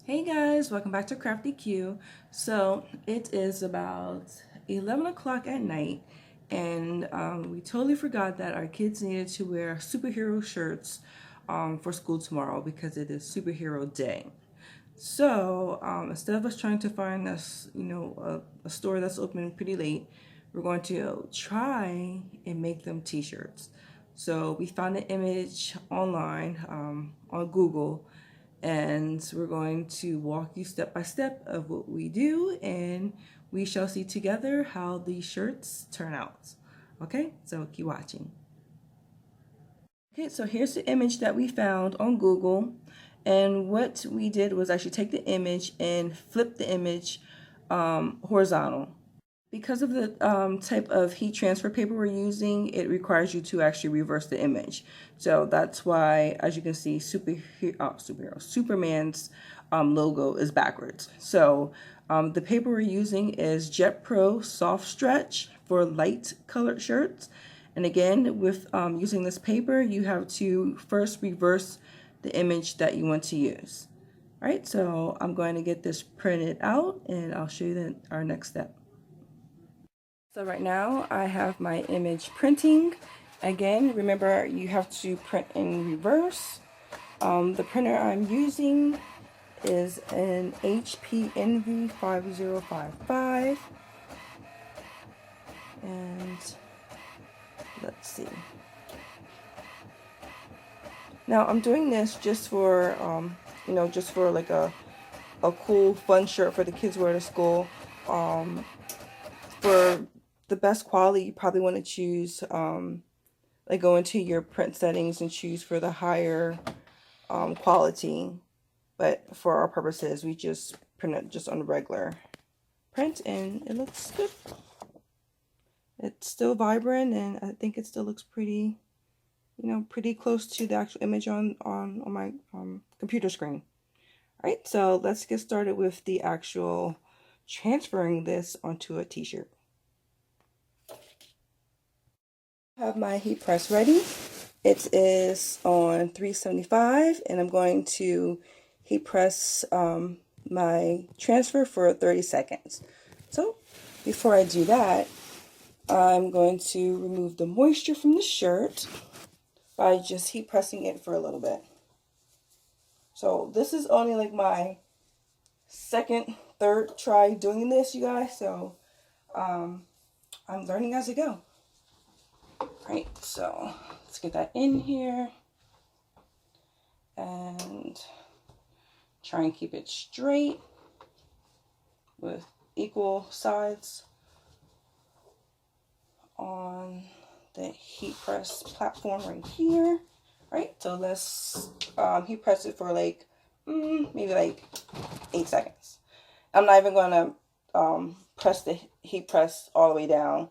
Hey guys, welcome back to Crafty Q. So it is about 11 o'clock at night, and we totally forgot that our kids needed to wear superhero shirts for school tomorrow because it is superhero day. So instead of us trying to find us, a store that's open pretty late, we're going to try and make them t-shirts. So we found an image online on Google, and we're going to walk you step by step of what we do, and we shall see together how these shirts turn out. Okay, so keep watching. Okay, so here's the image that we found on Google, and what we did was actually take the image and flip the image horizontal. Because of the type of heat transfer paper we're using, it requires you to actually reverse the image. So that's why, as you can see, Superman's logo is backwards. So the paper we're using is Jetpro Soft Stretch for light colored shirts. And again, with using this paper, you have to first reverse the image that you want to use. All right, so I'm going to get this printed out, and I'll show you our next step. So right now I have my image printing. Again, remember you have to print in reverse. The printer I'm using is an HP Envy 5055. And let's see. Now I'm doing this just for, just for like a cool, fun shirt for the kids wear to school. For the best quality, you probably want to choose, like go into your print settings and choose for the higher quality. But for our purposes, we just print it just on regular print, and it looks good. It's still vibrant, and I think it still looks pretty, pretty close to the actual image on my computer screen. All right, so let's get started with the actual transferring this onto a t-shirt. I have my heat press ready. It is on 375, and I'm going to heat press my transfer for 30 seconds. So before I do that, I'm going to remove the moisture from the shirt by just heat pressing it for a little bit. So this is only like my third try doing this, you guys. So I'm learning as I go. Right, so let's get that in here and try and keep it straight with equal sides on the heat press platform right here. Right, so let's heat press it for like maybe like 8 seconds. I'm not even going to press the heat press all the way down,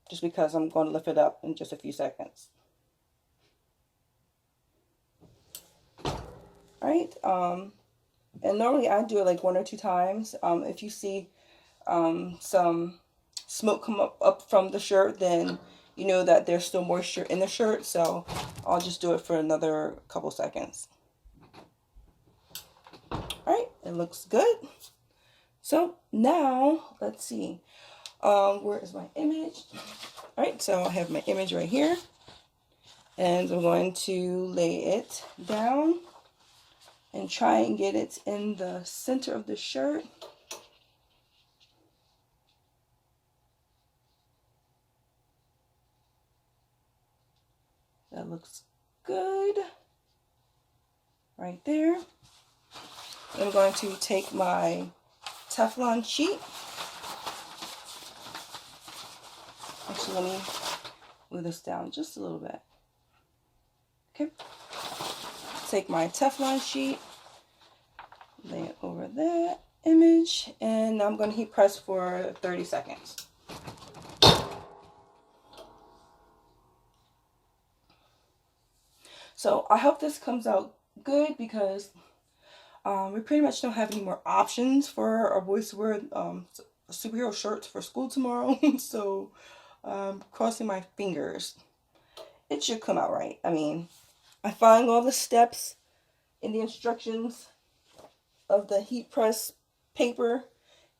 just because I'm going to lift it up in just a few seconds. Right, and normally I do it like 1 or 2 times. If you see some smoke come up from the shirt, then you know that there's still moisture in the shirt, so I'll just do it for another couple seconds. Alright, it looks good. So now, let's see. Where is my image? Alright, so I have my image right here. And I'm going to lay it down and try and get it in the center of the shirt. That looks good. Right there. I'm going to take my Teflon sheet. Actually, let me move this down just a little bit. Okay. Take my Teflon sheet, lay it over that image, and I'm going to heat press for 30 seconds. So I hope this comes out good, because we pretty much don't have any more options for our boys to wear superhero shirts for school tomorrow. So crossing my fingers. it should come out right. I mean, I find all the steps in the instructions of the heat press paper.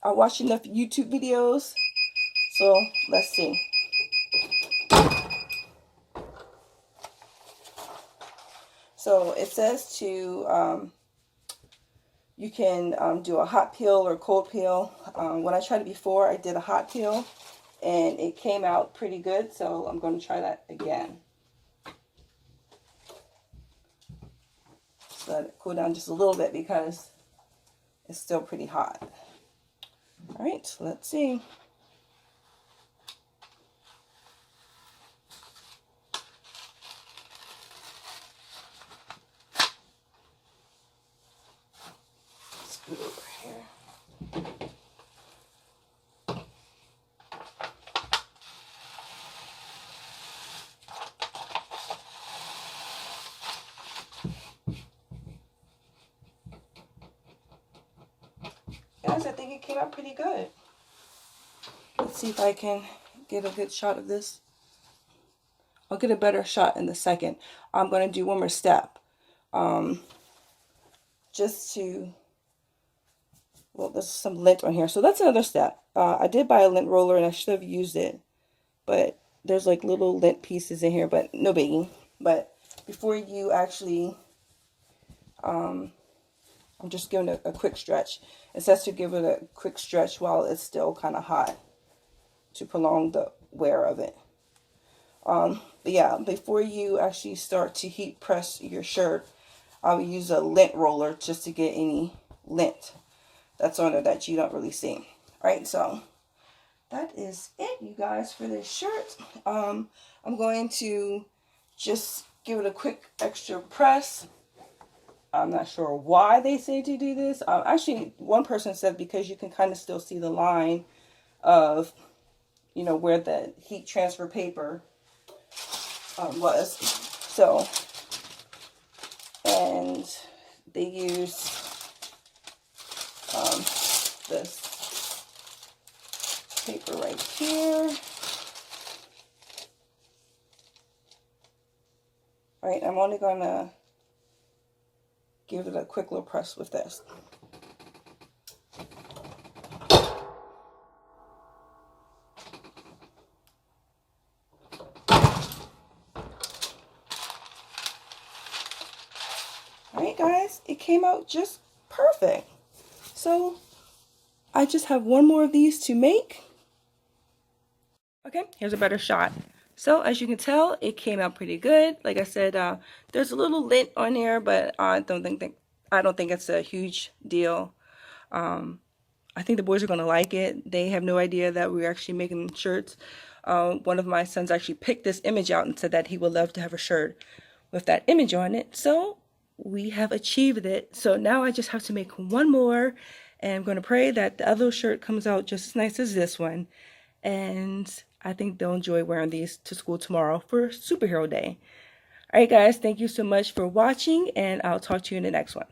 I watch enough YouTube videos. So let's see. So it says to, you can do a hot peel or cold peel. When I tried it before, I did a hot peel and it came out pretty good. So I'm going to try that again. So let it cool down just a little bit because it's still pretty hot. All right, so let's see. Scoot over here. Guys, I think it came out pretty good. Let's see if I can get a good shot of this. I'll get a better shot in the second. I'm going to do one more step. Just to, well, there's some lint on here. So that's another step. I did buy a lint roller and I should have used it. But there's like little lint pieces in here, but no biggie. But before you actually, I'm just giving it a quick stretch. It says to give it a quick stretch while it's still kind of hot to prolong the wear of it. But yeah, before you actually start to heat press your shirt, I will use a lint roller just to get any lint that's on it that you don't really see. All right, so that is it, you guys, for this shirt. I'm going to just give it a quick extra press. I'm not sure why they say to do this. Actually, one person said because you can kind of still see the line of, you know, where the heat transfer paper was. So, and they use this paper right here. All right, I'm only gonna give it a quick little press with this. Alright guys, it came out just perfect. So I just have one more of these to make. Okay, here's a better shot. So as you can tell, it came out pretty good. Like I said, there's a little lint on there, but I don't think it's a huge deal. I think the boys are going to like it. They have no idea that we're actually making shirts. One of my sons actually picked this image out and said that he would love to have a shirt with that image on it. So we have achieved it. So now I just have to make one more, and I'm going to pray that the other shirt comes out just as nice as this one. And I think they'll enjoy wearing these to school tomorrow for Superhero Day. All right, guys, thank you so much for watching, and I'll talk to you in the next one.